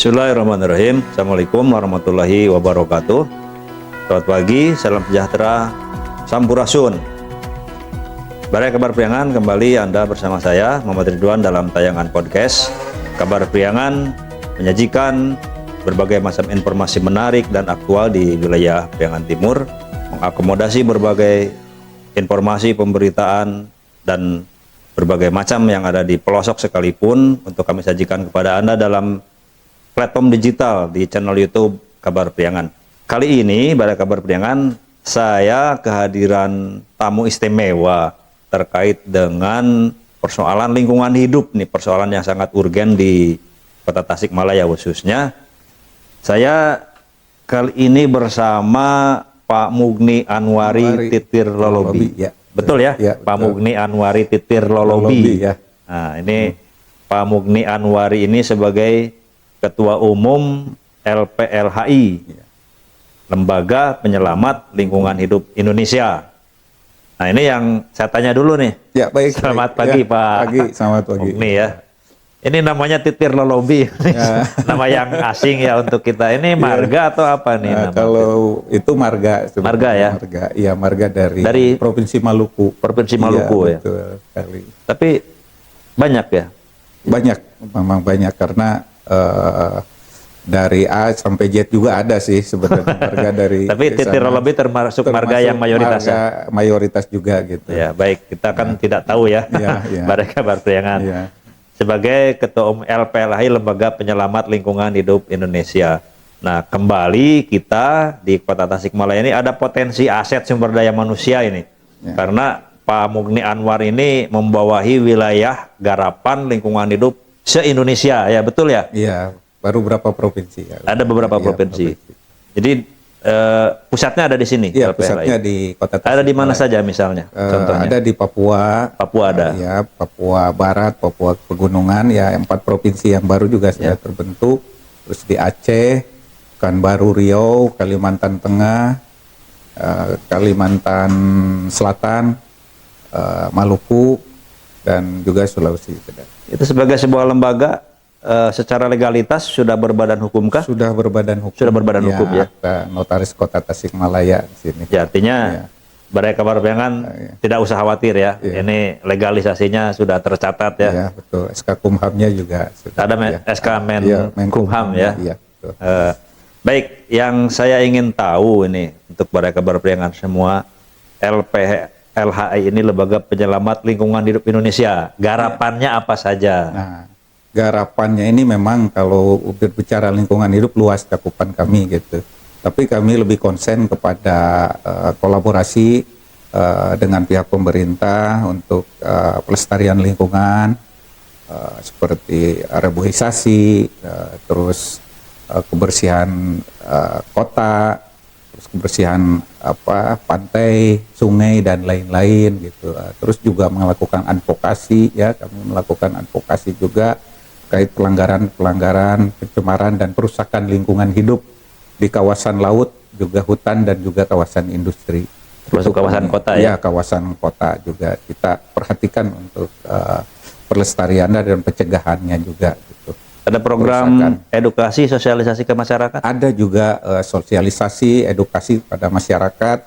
Bismillahirrahmanirrahim. Assalamualaikum warahmatullahi wabarakatuh. Selamat pagi, salam sejahtera, sampurasun. Balai Kabar Priangan, kembali Anda bersama saya Muhammad Ridwan dalam tayangan podcast Kabar Priangan, menyajikan berbagai macam informasi menarik dan aktual di wilayah Priangan Timur, mengakomodasi berbagai informasi pemberitaan dan berbagai macam yang ada di pelosok sekalipun untuk kami sajikan kepada Anda dalam platform digital di channel YouTube Kabar Priangan. Kali ini pada Kabar Priangan saya kehadiran tamu istimewa terkait dengan persoalan lingkungan hidup nih, persoalan yang sangat urgen di Kota Tasikmalaya khususnya. Saya kali ini bersama Pak Mugni Anwari Titir Lolobi. Ya. Betul ya? Ya, Pak betul. Mugni Anwari Titir Lolobi. Ya. Nah, ini Pak Mugni Anwari ini sebagai Ketua Umum LPLHI, Lembaga Penyelamat Lingkungan Hidup Indonesia. Nah, ini yang saya tanya dulu nih. Ya, baik. Selamat pagi, ya, Pak. Pagi, selamat pagi. Mugni ya. Ini namanya Titir Lolobi. Ya. Nama yang asing ya untuk kita. Ini marga atau apa nih? Nah, kalau itu marga. Marga ya? Marga. Iya, marga dari Provinsi Maluku. Provinsi Maluku ya. Betul sekali. Tapi banyak ya? Banyak, memang banyak karena dari A sampai Z juga ada sih sebenarnya marga dari. Tapi Titir Lolobi termasuk marga yang mayoritas. Marga mayoritas juga gitu. Ya, baik, kita kan tidak tahu ya. Balai Kabar Priangan. Ya. Sebagai Ketua Umum LPLHI, Lembaga Penyelamat Lingkungan Hidup Indonesia. Nah, kembali kita di Kota Tasikmalaya ini ada potensi aset sumber daya manusia ini. Ya. Karena Pak Mugni Anwar ini membawahi wilayah garapan lingkungan hidup se-Indonesia, ya betul ya? Iya, baru berapa provinsi ya? Ada beberapa provinsi. Jadi pusatnya ada di sini. Iya, pusatnya di Kota Tasikmalaya. Ada di mana saja misalnya? Contohnya? Ada di Papua. Papua ada. Ya, Papua Barat, Papua Pegunungan, ya 4 provinsi yang baru juga sudah terbentuk. Terus di Aceh, Pekanbaru Riau, Kalimantan Tengah, Kalimantan Selatan, Maluku, dan juga Sulawesi. Itu sebagai sebuah lembaga secara legalitas sudah berbadan hukum kah? Sudah berbadan hukum. Sudah berbadan hukum ya. Notaris Kota Tasikmalaya di sini. Ya, artinya Balai Kabar Priangan tidak usah khawatir ya. Ini legalisasinya sudah tercatat ya. Iya, betul. SK Kumhamnya juga sudah. Ada SK Menkumham ya. Iya, betul. Baik, yang saya ingin tahu ini untuk Balai Kabar Priangan semua, LPLHI ini Lembaga Penyelamat Lingkungan Hidup Indonesia. Garapannya apa saja? Nah, garapannya ini memang kalau berbicara lingkungan hidup luas cakupan kami gitu. Tapi kami lebih konsen kepada kolaborasi dengan pihak pemerintah untuk pelestarian lingkungan seperti reboisasi, terus kebersihan kota, terus kebersihan pantai, sungai dan lain-lain gitu. Terus juga melakukan advokasi ya, kami melakukan advokasi juga terkait pelanggaran, pencemaran dan perusakan lingkungan hidup di kawasan laut, juga hutan dan juga kawasan industri. Termasuk kawasan kota ya? Ya, kawasan kota juga kita perhatikan untuk pelestarian dan pencegahannya juga gitu. Ada program edukasi, sosialisasi ke masyarakat? Ada juga sosialisasi, edukasi pada masyarakat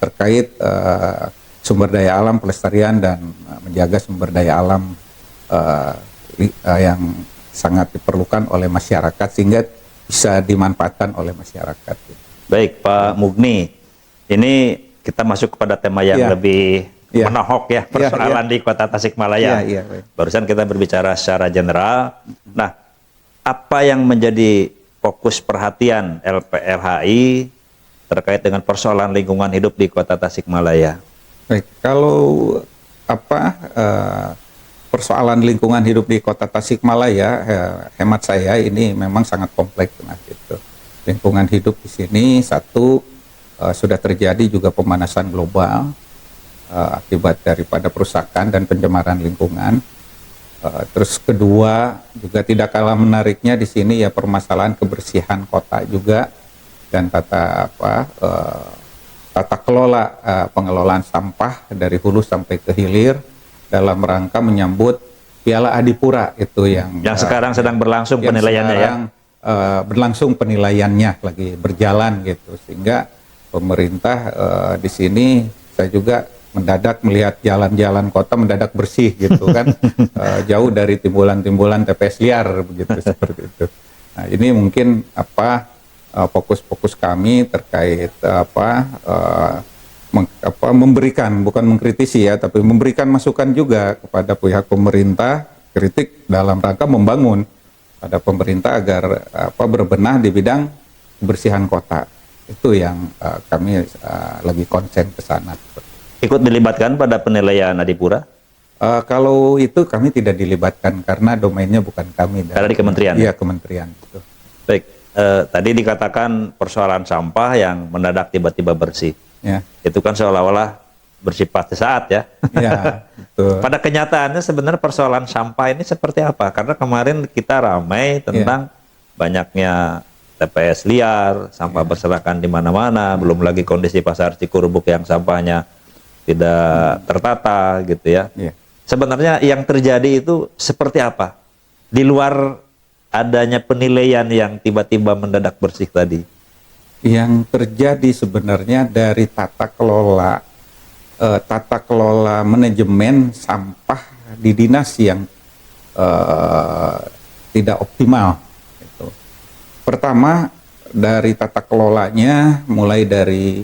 terkait sumber daya alam, pelestarian dan menjaga sumber daya alam yang sangat diperlukan oleh masyarakat sehingga bisa dimanfaatkan oleh masyarakat. Baik, Pak Mugni, ini kita masuk kepada tema yang lebih menohok ya, persoalan di Kota Tasikmalaya. Barusan kita berbicara secara general. Nah, apa yang menjadi fokus perhatian LPLHI terkait dengan persoalan lingkungan hidup di Kota Tasikmalaya? Baik, kalau persoalan lingkungan hidup di Kota Tasikmalaya, hemat saya ini memang sangat kompleks, gitu. Lingkungan hidup di sini sudah terjadi juga pemanasan global akibat daripada perusakan dan pencemaran lingkungan. Terus kedua juga tidak kalah menariknya di sini ya permasalahan kebersihan kota juga dan tata kelola pengelolaan sampah dari hulu sampai ke hilir dalam rangka menyambut Piala Adipura itu yang sekarang sedang berlangsung yang penilaiannya sekarang, berlangsung penilaiannya lagi berjalan gitu, sehingga pemerintah di sini saya juga mendadak melihat jalan-jalan kota mendadak bersih gitu kan. Jauh dari timbulan-timbulan TPS liar begitu seperti itu. Nah, ini mungkin fokus-fokus kami terkait memberikan, bukan mengkritisi ya, tapi memberikan masukan juga kepada pihak pemerintah, kritik dalam rangka membangun pada pemerintah agar berbenah di bidang kebersihan kota. Itu yang kami lagi konsen ke sana. Ikut dilibatkan pada penilaian Adipura? Kalau itu kami tidak dilibatkan karena domainnya bukan kami. Karena di kementerian? Iya, kementerian. Gitu. Baik, tadi dikatakan persoalan sampah yang mendadak tiba-tiba bersih. Ya. Itu kan seolah-olah bersifat sesaat ya. Ya, betul. Pada kenyataannya sebenarnya persoalan sampah ini seperti apa? Karena kemarin kita ramai tentang banyaknya TPS liar, sampah berserakan di mana-mana, belum lagi kondisi pasar Cikurubuk yang sampahnya tidak tertata gitu ya. Sebenarnya yang terjadi itu seperti apa? Di luar adanya penilaian yang tiba-tiba mendadak bersih tadi. Yang terjadi sebenarnya dari tata kelola manajemen sampah di dinas yang tidak optimal. Gitu. Pertama dari tata kelolanya, mulai dari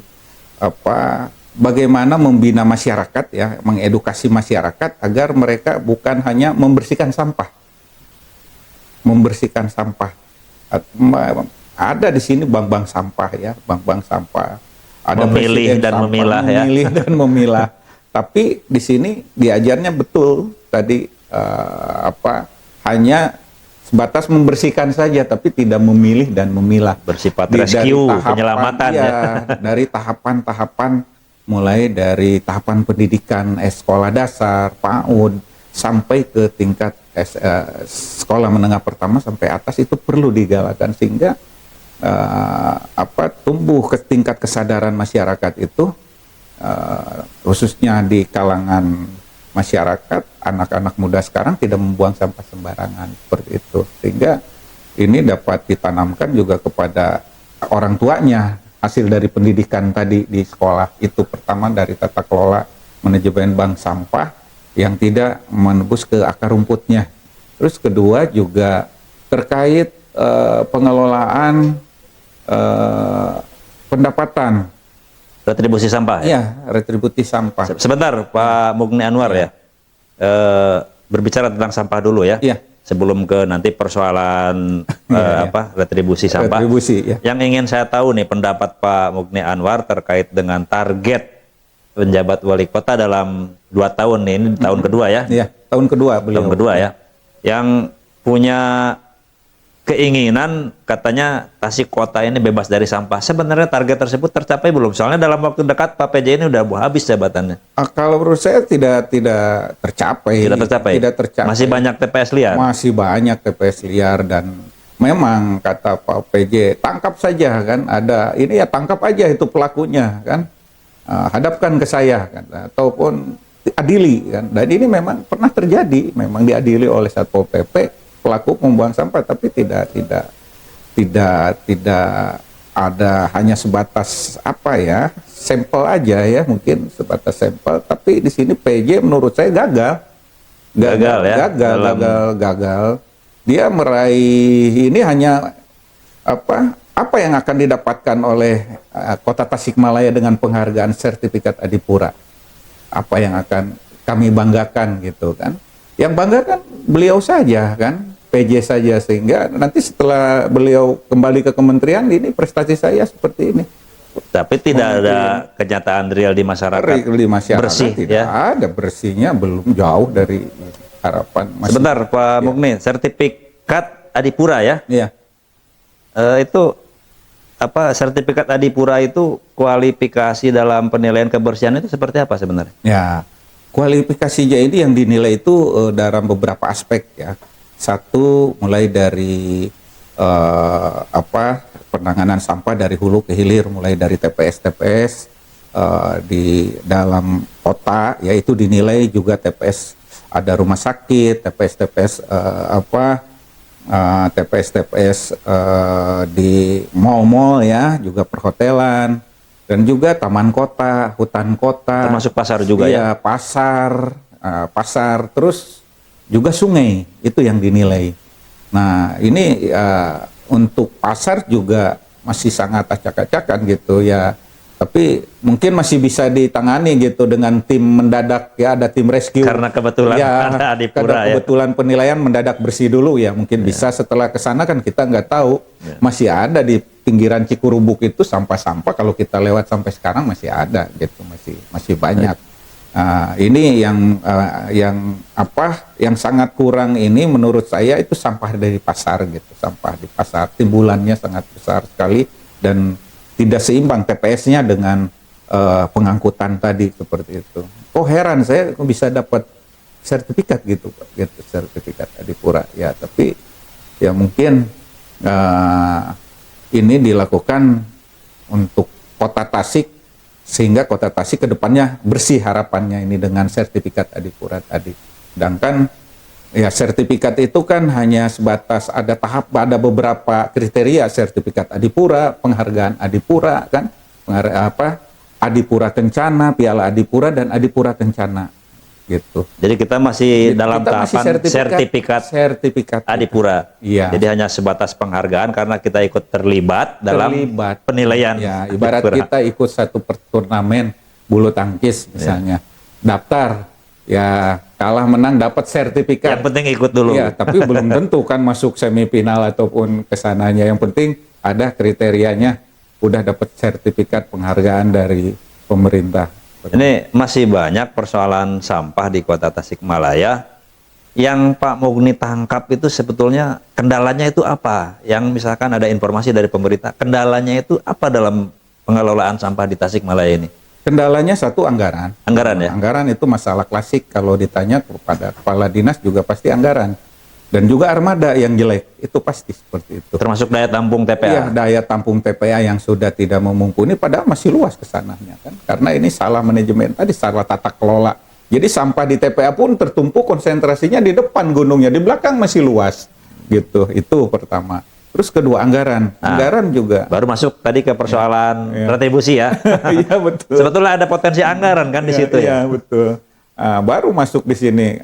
bagaimana membina masyarakat ya, mengedukasi masyarakat agar mereka bukan hanya membersihkan sampah. Ada di sini bank-bank sampah ya, bank-bank sampah. Ada memilih dan sampah, memilah ya. Memilih dan memilah. Tapi di sini diajarnya betul tadi hanya sebatas membersihkan saja, tapi tidak memilih dan memilah. Bersifat rescue, penyelamatan ya. Dari tahapan-tahapan, mulai dari tahapan pendidikan sekolah dasar, PAUD, sampai ke tingkat sekolah menengah pertama sampai atas itu perlu digalakan sehingga tumbuh ke tingkat kesadaran masyarakat itu khususnya di kalangan masyarakat, anak-anak muda sekarang tidak membuang sampah sembarangan seperti itu, sehingga ini dapat ditanamkan juga kepada orang tuanya hasil dari pendidikan tadi di sekolah. Itu pertama dari tata kelola manajemen bank sampah yang tidak menembus ke akar rumputnya. Terus kedua juga terkait pengelolaan pendapatan. Retribusi sampah ya? Iya, retribusi sampah. Sebentar Pak Mugni Anwar ya. Berbicara tentang sampah dulu ya. Iya. Sebelum ke nanti persoalan retribusi sampah. Retribusi, ya. Yang ingin saya tahu nih pendapat Pak Mugni Anwar terkait dengan target penjabat wali kota dalam 2 tahun nih, ini tahun kedua ya. Iya, tahun kedua beliau. Tahun kedua ya. Yang punya keinginan katanya Tasik kota ini bebas dari sampah. Sebenarnya target tersebut tercapai belum? Soalnya dalam waktu dekat Pak PJ ini udah habis jabatannya. Kalau menurut saya tidak tercapai. Tidak tercapai. Tidak tercapai. Masih banyak TPS liar. Masih banyak TPS liar dan memang kata Pak PJ tangkap saja kan, ada ini ya tangkap aja itu pelakunya kan, hadapkan ke saya kan, ataupun adili kan. Dan ini memang pernah terjadi, memang diadili oleh Satpol PP. Pelaku membuang sampah, tapi tidak ada, hanya sebatas sampel aja ya, mungkin sebatas sampel. Tapi di sini PJ menurut saya gagal. Dia meraih ini hanya apa yang akan didapatkan oleh Kota Tasikmalaya dengan penghargaan sertifikat Adipura. Apa yang akan kami banggakan gitu kan? Yang bangga kan beliau saja kan, PJ saja, sehingga nanti setelah beliau kembali ke kementerian ini prestasi saya seperti ini. Tapi tidak ada kenyataan real di masyarakat. Di masyarakat bersih tidak ada, bersihnya belum, jauh dari harapan. Sebentar Pak Mugni, sertifikat Adipura ya? Iya. Itu sertifikat Adipura itu kualifikasi dalam penilaian kebersihan itu seperti apa sebenarnya? Ya. Kualifikasinya ini yang dinilai itu dalam beberapa aspek ya. Satu, mulai dari penanganan sampah dari hulu ke hilir, mulai dari TPS di dalam kota, yaitu dinilai juga TPS ada rumah sakit, TPS-TPS TPS-TPS di mal-mal ya, juga perhotelan, dan juga taman kota, hutan kota, termasuk pasar juga ya. Pasar, terus juga sungai itu yang dinilai. Nah ini untuk pasar juga masih sangat acak-acakan gitu ya. Tapi mungkin masih bisa ditangani gitu dengan tim mendadak ya, ada tim rescue. Karena kebetulan ya, ada Adipura karena kebetulan penilaian mendadak bersih dulu ya, mungkin bisa. Setelah ke sana kan kita nggak tahu, masih ada di pinggiran Cikurubuk itu sampah-sampah, kalau kita lewat sampai sekarang masih ada gitu, masih banyak. Ini yang sangat kurang ini menurut saya itu sampah dari pasar gitu, sampah di pasar timbulannya sangat besar sekali dan tidak seimbang TPS-nya dengan pengangkutan tadi seperti itu. Oh heran saya kok bisa dapat sertifikat gitu Pak, gitu, sertifikat Adipura ya. Tapi ya mungkin ini dilakukan untuk Kota Tasik sehingga Kota Tasik kedepannya bersih, harapannya ini dengan sertifikat Adipura tadi. Sedangkan ya sertifikat itu kan hanya sebatas ada beberapa kriteria sertifikat Adipura, penghargaan Adipura kan, Adipura Kencana, Piala Adipura dan Adipura Kencana gitu. Jadi kita masih dalam tahapan sertifikat Adipura. Iya. Jadi hanya sebatas penghargaan karena kita ikut terlibat dalam penilaian. Ya, ibarat Adipura. kita ikut satu turnamen bulu tangkis misalnya, daftar ya, kalah menang dapat sertifikat. Yang penting ikut dulu. Ya, tapi belum tentu kan masuk semifinal ataupun kesananya. Yang penting ada kriterianya, udah dapat sertifikat penghargaan dari pemerintah. Ini masih banyak persoalan sampah di Kota Tasikmalaya yang Pak Mugni tangkap itu sebetulnya kendalanya itu apa? Yang misalkan ada informasi dari pemerintah, kendalanya itu apa dalam pengelolaan sampah di Tasikmalaya ini? Kendalanya satu anggaran. Anggaran ya? Anggaran itu masalah klasik, kalau ditanya kepada kepala dinas juga pasti anggaran. Dan juga armada yang jelek, itu pasti seperti itu. Termasuk daya tampung TPA? Iya, daya tampung TPA yang sudah tidak memumpuni, padahal masih luas kesananya kan. Karena ini salah manajemen tadi, salah tata kelola. Jadi sampah di TPA pun tertumpuk konsentrasinya di depan gunungnya, di belakang masih luas. Gitu, itu pertama. Terus kedua anggaran, anggaran juga. Baru masuk tadi ke persoalan retribusi ya. Iya betul. Sebetulnya ada potensi anggaran kan di situ ya. Iya betul. Baru masuk di sini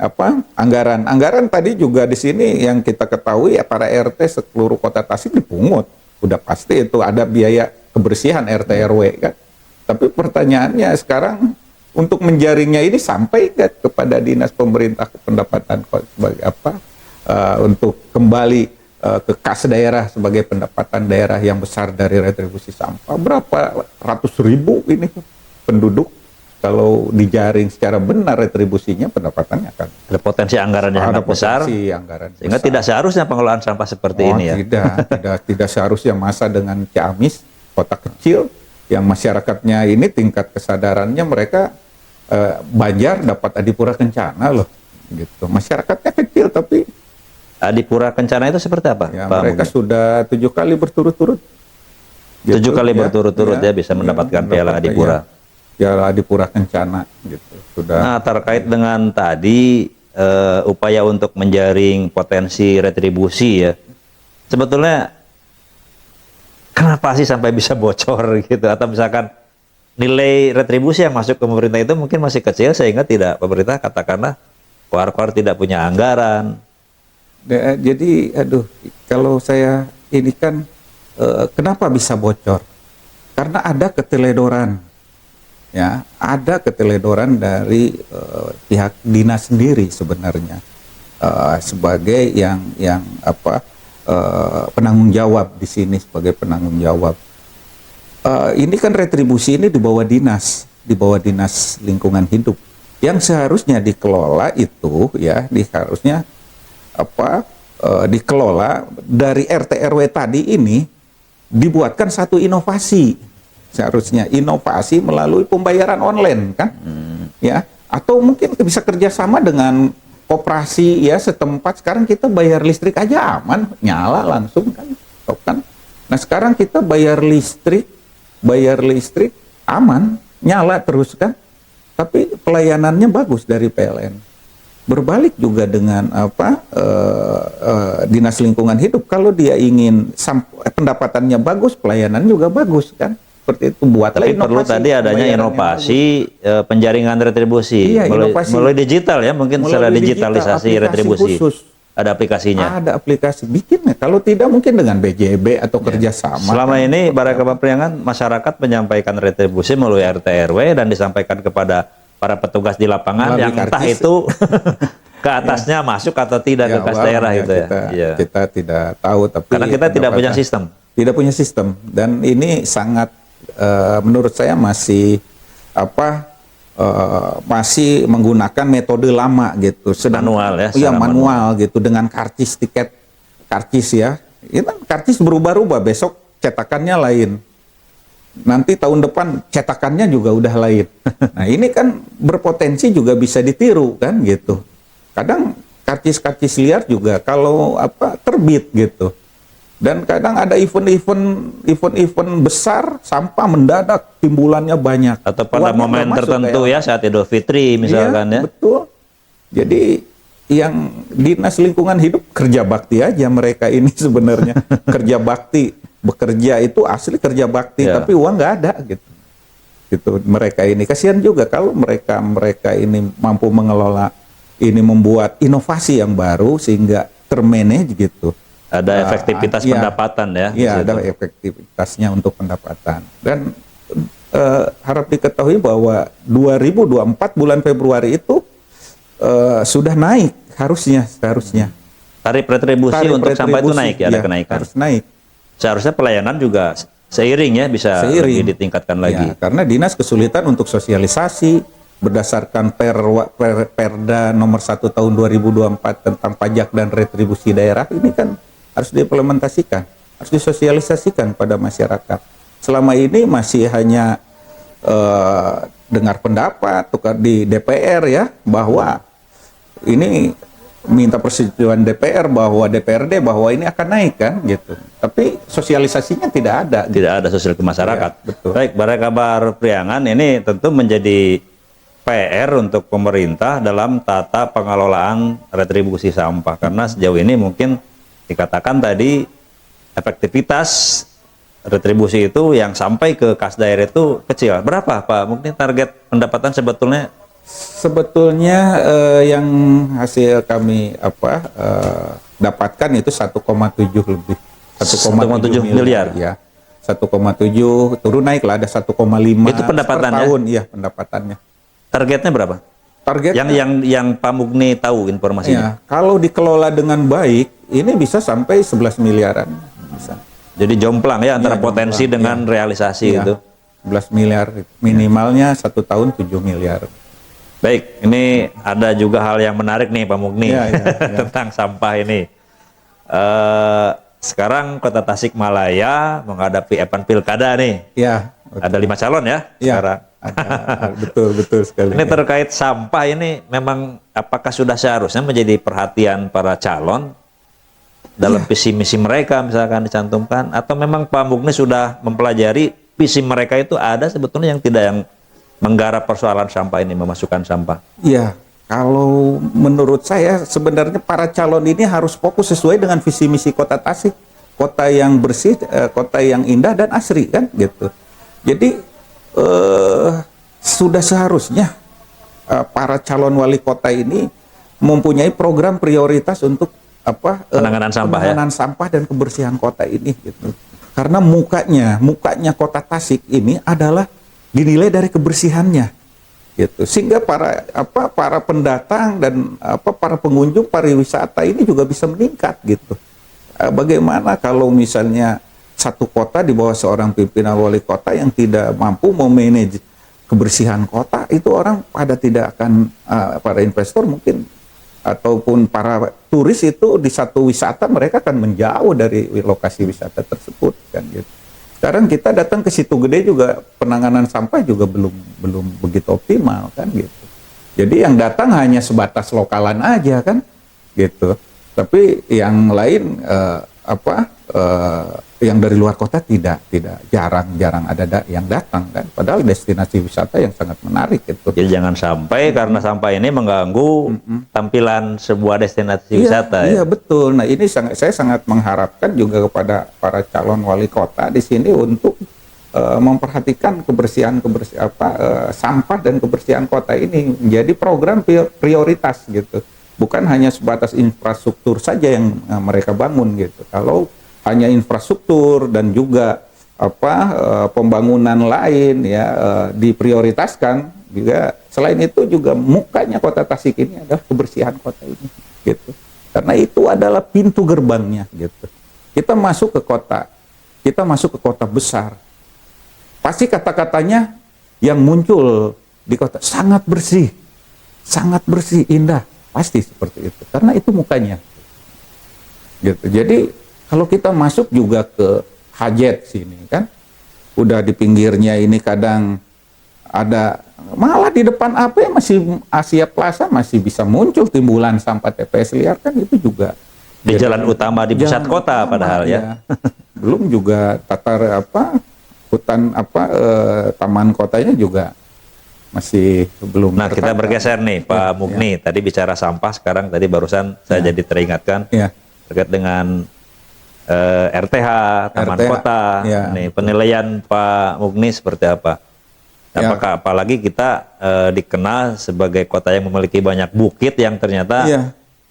anggaran. Anggaran tadi juga di sini yang kita ketahui ya, para RT seluruh Kota Tasik dipungut. Udah pasti itu ada biaya kebersihan RT RW kan. Tapi pertanyaannya sekarang untuk menjaringnya ini sampai kepada dinas pemerintah pendapatan sebagai untuk kembali ke kas daerah sebagai pendapatan daerah yang besar dari retribusi sampah. Berapa ratus ribu ini penduduk, kalau dijaring secara benar retribusinya, pendapatannya akan ada potensi anggaran yang sangat besar, sehingga tidak seharusnya pengelolaan sampah seperti ini ya. Tidak seharusnya. Masa dengan Ciamis, kota kecil yang masyarakatnya ini tingkat kesadarannya mereka Banjar dapat Adipura Kencana loh, gitu. Masyarakatnya kecil tapi Adipura Kencana itu seperti apa? Ya, mereka sudah 7 kali berturut-turut. 7 kali berturut-turut ya bisa mendapatkan Piala Adipura. Piala Adipura Kencana gitu. Sudah. Nah, terkait dengan tadi upaya untuk menjaring potensi retribusi ya. Sebetulnya kenapa sih sampai bisa bocor gitu, atau misalkan nilai retribusi yang masuk ke pemerintah itu mungkin masih kecil sehingga pemerintah katakanlah keluar tidak punya anggaran. Jadi kalau saya ini kan kenapa bisa bocor? Karena ada keteledoran. Ya, ada keteledoran dari pihak dinas sendiri sebenarnya sebagai yang penanggung jawab di sini, sebagai penanggung jawab. Ini kan retribusi ini di bawah dinas lingkungan hidup yang seharusnya dikelola itu ya, harusnya dikelola dari RT RW tadi ini, dibuatkan satu inovasi. Seharusnya inovasi melalui pembayaran online kan, ya, atau mungkin bisa kerjasama dengan koperasi ya setempat. Sekarang kita bayar listrik aja aman, nyala langsung kan. Nah sekarang kita bayar listrik aman, nyala terus kan, tapi pelayanannya bagus dari PLN. Berbalik juga dengan Dinas Lingkungan Hidup, kalau dia ingin pendapatannya bagus, pelayanan juga bagus kan. Seperti itu, buatlah Tapi perlu tadi adanya inovasi penjaringan retribusi Iya, melalui digital ya, mungkin secara digitalisasi retribusi. Khusus. Ada aplikasinya. Ada aplikasi, bikin. Kalau tidak mungkin dengan BJB atau kerjasama. Selama ini Balai Kebun Priangan masyarakat menyampaikan retribusi melalui RT RW dan disampaikan kepada para petugas di lapangan melalui yang entah karcis. itu ke atasnya masuk atau tidak ke kas daerah gitu ya. Kita tidak tahu, tapi karena kita tidak punya sistem. Tidak punya sistem, dan ini sangat menurut saya masih masih menggunakan metode lama gitu, Manual ya, Iya, secara manual gitu, dengan karcis, tiket karcis ya. Itu karcis berubah-ubah, besok cetakannya lain. Nanti tahun depan cetakannya juga udah lain. Nah, ini kan berpotensi juga bisa ditiru kan gitu. Kadang karcis-karcis liar juga kalau terbit gitu. Dan kadang ada event besar, sampah mendadak, timbulannya banyak. Atau pada Uangnya momen nggak masuk tertentu kayak ya, saat Idul Fitri misalkan iya, ya. Betul. Jadi yang Dinas Lingkungan Hidup kerja bakti aja mereka ini sebenarnya. Kerja bakti, bekerja itu asli kerja bakti, Ya. tapi uang nggak ada gitu. Gitu mereka ini. Kasihan juga kalau mereka ini mampu mengelola ini, membuat inovasi yang baru sehingga termanage gitu. Ada efektivitas pendapatan ya. Iya, ada efektivitasnya untuk pendapatan. Dan harap diketahui bahwa 2024 bulan Februari itu sudah naik seharusnya. Tarif retribusi untuk sampah itu naik ya, ada iya, kenaikan. Harus naik. Seharusnya pelayanan juga seiring ya, bisa lebih ditingkatkan lagi. Ya, karena dinas kesulitan untuk sosialisasi berdasarkan Perda nomor 1 tahun 2024 tentang pajak dan retribusi daerah, ini kan harus diimplementasikan, harus disosialisasikan pada masyarakat. Selama ini masih hanya dengar pendapat di DPR ya, bahwa ini minta persetujuan DPR, bahwa DPRD bahwa ini akan naik kan gitu. Tapi sosialisasinya tidak ada. Tidak ada sosial ke masyarakat. Ya, betul. Baik, Balai Kabar Priangan ini tentu menjadi PR untuk pemerintah dalam tata pengelolaan retribusi sampah, karena sejauh ini mungkin dikatakan tadi efektivitas retribusi itu yang sampai ke kas daerah itu kecil. Berapa Pak? Mungkin target pendapatan sebetulnya? Sebetulnya yang hasil kami dapatkan itu 1,7 lebih. 1,7 miliar. Ya. 1,7 turun naik lah, ada 1,5 itu pendapatannya? per tahun. Iya, pendapatannya. Targetnya berapa? Target yang Pak Mugni tahu informasinya. Ya, kalau dikelola dengan baik, ini bisa sampai 11 miliaran. Bisa. Jadi jomplang ya antara potensi dengan realisasi Ya, itu. 11 miliar, minimalnya 1 tahun 7 miliar. Baik, ini ada juga hal yang menarik nih Pak Mugni Ya. tentang sampah ini. Sekarang Kota Tasikmalaya menghadapi event pilkada nih. Ya. Ada 5 calon ya sekarang. Betul sekali. Ini terkait sampah ini memang apakah sudah seharusnya menjadi perhatian para calon dalam visi misi mereka misalkan dicantumkan, atau memang Pak Mugni sudah mempelajari visi mereka itu ada sebetulnya yang menggarap persoalan sampah ini, memasukkan sampah? Iya, kalau menurut saya sebenarnya para calon ini harus fokus sesuai dengan visi misi Kota Tasik, kota yang bersih, kota yang indah dan asri kan gitu. Jadi sudah seharusnya para calon wali kota ini mempunyai program prioritas untuk penanganan sampah, penanganan sampah dan kebersihan kota ini gitu. Karena mukanya Kota Tasik ini adalah dinilai dari kebersihannya gitu. Sehingga para pendatang dan para pengunjung pariwisata ini juga bisa meningkat gitu. Bagaimana kalau misalnya satu kota di bawah seorang pimpinan wali kota yang tidak mampu memanage kebersihan kota, itu orang pada tidak akan para investor mungkin ataupun para turis itu di satu wisata mereka akan menjauh dari lokasi wisata tersebut kan gitu. Sekarang kita datang ke Situ Gede juga penanganan sampah juga belum begitu optimal kan gitu. Jadi yang datang hanya sebatas lokalan aja kan gitu. Tapi yang lain yang dari luar kota tidak jarang ada yang datang kan, padahal destinasi wisata yang sangat menarik itu. Jadi jangan sampai karena sampah ini mengganggu tampilan sebuah destinasi wisata. Iya betul. Nah ini saya sangat mengharapkan juga kepada para calon wali kota di sini untuk memperhatikan sampah dan kebersihan kota ini menjadi program prioritas gitu. Bukan hanya sebatas infrastruktur saja yang mereka bangun gitu. Kalau hanya infrastruktur dan juga pembangunan lain ya diprioritaskan juga, selain itu juga mukanya kota Tasik ini adalah kebersihan kota ini gitu. Karena itu adalah pintu gerbangnya gitu. Kita masuk ke kota besar, pasti kata-katanya yang muncul di kota sangat bersih, indah, pasti seperti itu. Karena itu mukanya gitu. Jadi kalau kita masuk juga ke Hajet sini kan, udah di pinggirnya ini kadang ada, malah di depan masih Asia Plaza masih bisa muncul timbulan sampah TPS liar kan, itu juga Di jalan utama di pusat kota padahal ya. Belum juga hutan taman kotanya juga masih belum. Nah, kita bergeser nih Pak Mugni. Tadi bicara sampah, sekarang tadi barusan saya jadi teringatkan terkait dengan RTH, Taman Kota. Nih, penilaian Pak Mugni seperti apa? Apakah apalagi kita dikenal sebagai kota yang memiliki banyak bukit yang ternyata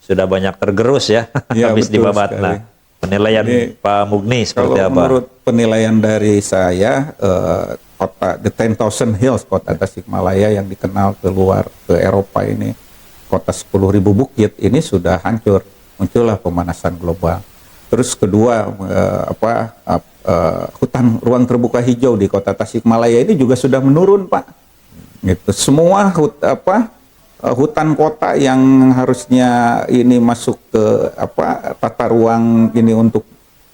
sudah banyak tergerus ya, habis dibabat. Nah, penilaian Pak Mugni seperti apa? Menurut penilaian dari saya, kota The 10,000 Hills, kota Tasikmalaya yang dikenal keluar ke Eropa ini, kota 10.000 bukit ini sudah hancur, muncullah pemanasan global. Terus kedua, hutan ruang terbuka hijau di kota Tasikmalaya ini juga sudah menurun, Pak. Gitu. Semua hutan kota yang harusnya ini masuk ke tata ruang ini untuk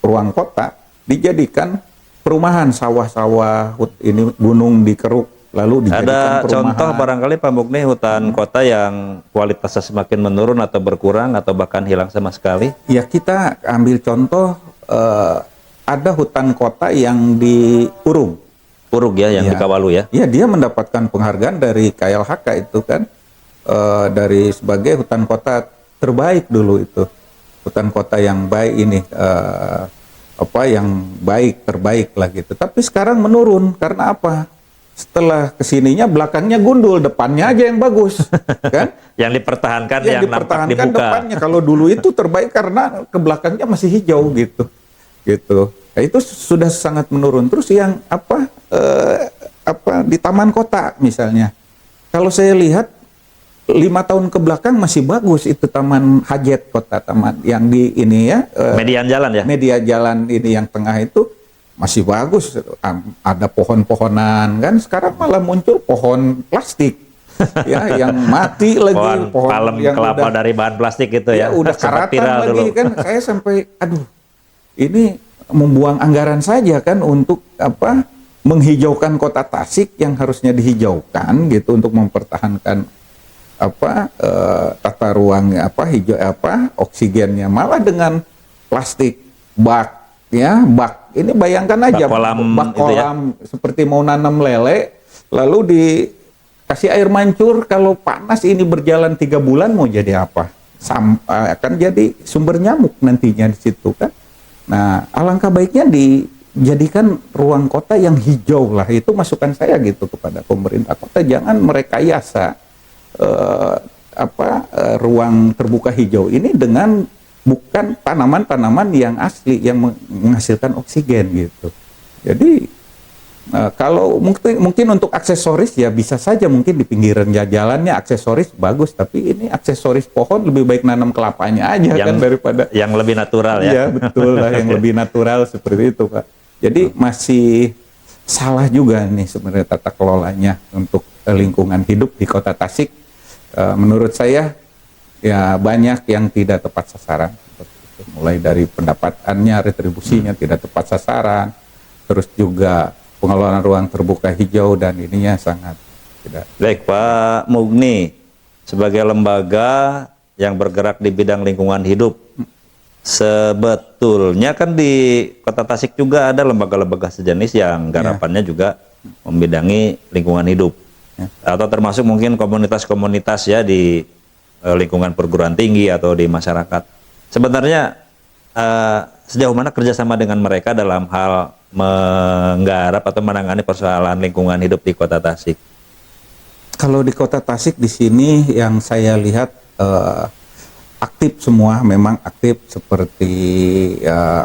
ruang kota dijadikan perumahan, sawah-sawah, ini gunung dikeruk lalu dijadikan ada perumahan. Contoh barangkali Pak Mugni hutan kota yang kualitasnya semakin menurun atau berkurang atau bahkan hilang sama sekali? Ya, kita ambil contoh ada hutan kota yang di Purug ya, yang di Kawalu ya. Iya, dia mendapatkan penghargaan dari KLHK itu kan, dari sebagai hutan kota terbaik dulu itu. Hutan kota yang baik ini yang terbaik lah gitu. Tapi sekarang menurun karena apa? Setelah kesininya belakangnya gundul, depannya aja yang bagus, kan? Yang dipertahankan yang nampak dibuka. Depannya, kalau dulu itu terbaik karena ke belakangnya masih hijau gitu. Nah, itu sudah sangat menurun. Terus yang di taman kota misalnya, kalau saya lihat 5 tahun ke belakang masih bagus itu taman Hajet kota, taman yang di ini ya. Median jalan ya. Media jalan ini yang tengah itu masih bagus, ada pohon-pohonan kan. Sekarang malah muncul pohon plastik ya yang mati lagi, pohon palem yang kelapa dari bahan plastik itu ya, udah karatan lagi dulu. Kan. Saya sampai ini membuang anggaran saja kan untuk menghijaukan kota Tasik yang harusnya dihijaukan gitu untuk mempertahankan tata ruang hijau oksigennya, malah dengan plastik bak ini bayangkan aja bak kolam seperti mau nanam lele lalu dikasih air mancur, kalau panas ini berjalan 3 bulan mau jadi apa? Akan jadi sumber nyamuk nantinya di situ kan. Nah, alangkah baiknya dijadikan ruang kota yang hijau lah. Itu masukan saya gitu kepada pemerintah kota, jangan merekayasa ruang terbuka hijau ini dengan bukan tanaman-tanaman yang asli yang menghasilkan oksigen gitu. Jadi kalau mungkin untuk aksesoris ya bisa saja mungkin di pinggiran jalannya aksesoris bagus, tapi ini aksesoris pohon lebih baik nanam kelapanya aja kan daripada yang lebih natural ya. Iya betul lah, yang lebih natural seperti itu Pak. Jadi masih salah juga nih sebenarnya tata kelolanya untuk lingkungan hidup di Kota Tasik. Menurut saya ya banyak yang tidak tepat sasaran, mulai dari pendapatannya, retribusinya tidak tepat sasaran, terus juga pengelolaan ruang terbuka hijau dan ininya sangat tidak. Baik Pak Mugni, sebagai lembaga yang bergerak di bidang lingkungan hidup, sebetulnya kan di Kota Tasik juga ada lembaga-lembaga sejenis yang garapannya juga membidangi lingkungan hidup. Atau termasuk mungkin komunitas-komunitas ya di lingkungan perguruan tinggi atau di masyarakat. Sebenarnya sejauh mana kerjasama dengan mereka dalam hal menggarap atau menangani persoalan lingkungan hidup di Kota Tasik? Kalau di Kota Tasik di sini yang saya lihat aktif semua, memang aktif seperti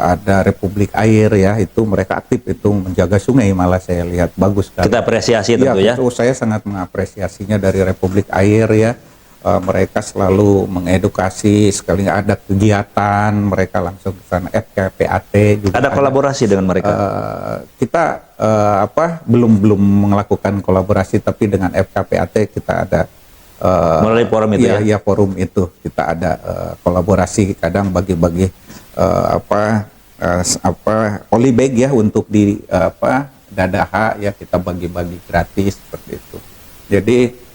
ada Republik Air ya, itu mereka aktif itu menjaga sungai, malah saya lihat bagus sekali. Kita apresiasi tentu ya. Saya sangat mengapresiasinya dari Republik Air ya. Mereka selalu mengedukasi, sekali ada kegiatan mereka langsung ke sana. FKPAT juga ada kolaborasi dengan mereka. Kita belum melakukan kolaborasi, tapi dengan FKPAT kita ada melalui forum itu ya forum itu kita ada kolaborasi, kadang bagi-bagi polybag ya untuk di Dadaha ya, kita bagi-bagi gratis seperti itu. Jadi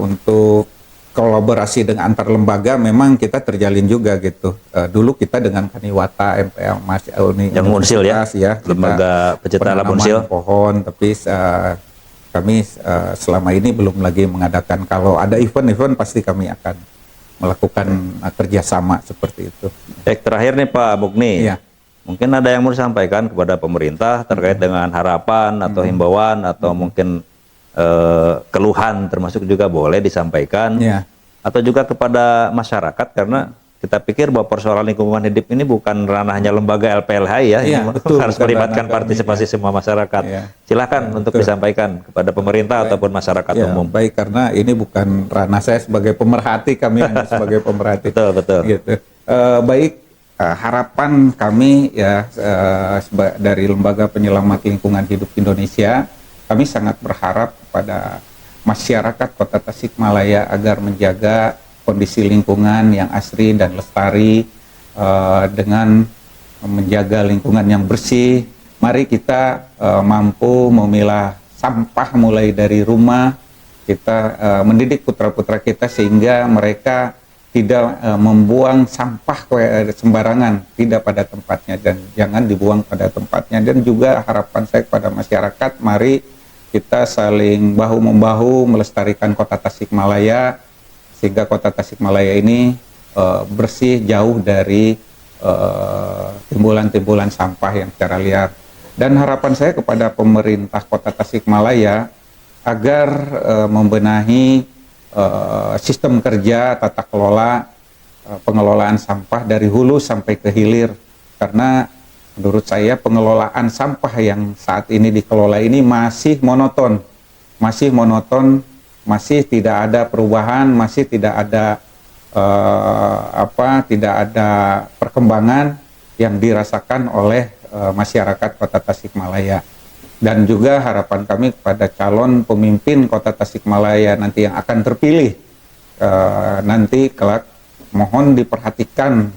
untuk kolaborasi dengan antar lembaga memang kita terjalin juga gitu. Dulu kita dengan Kaniwata, MPL, yang Munsil ya, lembaga pecinta alam Munsil pohon, tapi kami selama ini belum lagi mengadakan. Kalau ada event-event pasti kami akan melakukan kerjasama seperti itu. Baik, terakhir nih Pak Mugni, mungkin ada yang mau disampaikan kepada pemerintah terkait dengan harapan atau himbauan atau mungkin keluhan, termasuk juga boleh disampaikan, atau juga kepada masyarakat, karena kita pikir bahwa persoalan lingkungan hidup ini bukan ranahnya lembaga LPLH ya, betul, harus melibatkan partisipasi semua masyarakat. Silakan untuk disampaikan kepada pemerintah ataupun masyarakat umum. Baik, karena ini bukan ranah saya sebagai pemerhati, kami hanya sebagai pemerhati. Betul. Gitu. Baik, harapan kami ya dari Lembaga Penyelamat Lingkungan Hidup Indonesia, kami sangat berharap kepada masyarakat Kota Tasikmalaya agar menjaga kondisi lingkungan yang asri dan lestari dengan menjaga lingkungan yang bersih. Mari kita mampu memilah sampah mulai dari rumah, kita mendidik putra-putra kita sehingga mereka tidak membuang sampah sembarangan, tidak pada tempatnya, dan jangan dibuang pada tempatnya. Dan juga harapan saya kepada masyarakat, mari kita saling bahu-membahu melestarikan Kota Tasikmalaya sehingga Kota Tasikmalaya ini bersih, jauh dari timbulan-timbulan sampah yang secara liar. Dan harapan saya kepada pemerintah Kota Tasikmalaya agar membenahi sistem kerja, tata kelola, pengelolaan sampah dari hulu sampai ke hilir, karena menurut saya pengelolaan sampah yang saat ini dikelola ini masih monoton, masih tidak ada perubahan, masih tidak ada perkembangan yang dirasakan oleh masyarakat Kota Tasikmalaya. Dan juga harapan kami kepada calon pemimpin Kota Tasikmalaya nanti yang akan terpilih nanti kelak, mohon diperhatikan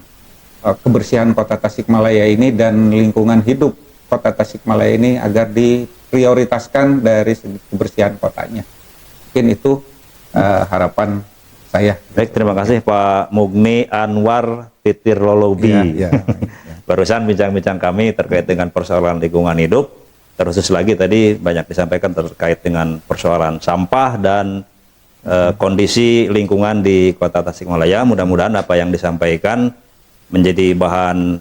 kebersihan Kota Tasikmalaya ini dan lingkungan hidup Kota Tasikmalaya ini agar diprioritaskan dari segi kebersihan kotanya. Mungkin itu harapan saya. Baik, terima kasih Pak Mugni Anwar Titirlolobi. Barusan bincang-bincang kami terkait dengan persoalan lingkungan hidup. Terkhusus lagi tadi banyak disampaikan terkait dengan persoalan sampah dan kondisi lingkungan di Kota Tasikmalaya. Mudah-mudahan apa yang disampaikan menjadi bahan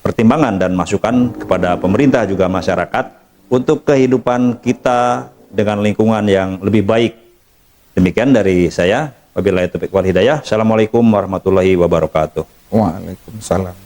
pertimbangan dan masukan kepada pemerintah juga masyarakat untuk kehidupan kita dengan lingkungan yang lebih baik. Demikian dari saya. Wabillahi taufiq wal hidayah. Assalamualaikum warahmatullahi wabarakatuh. Waalaikumsalam.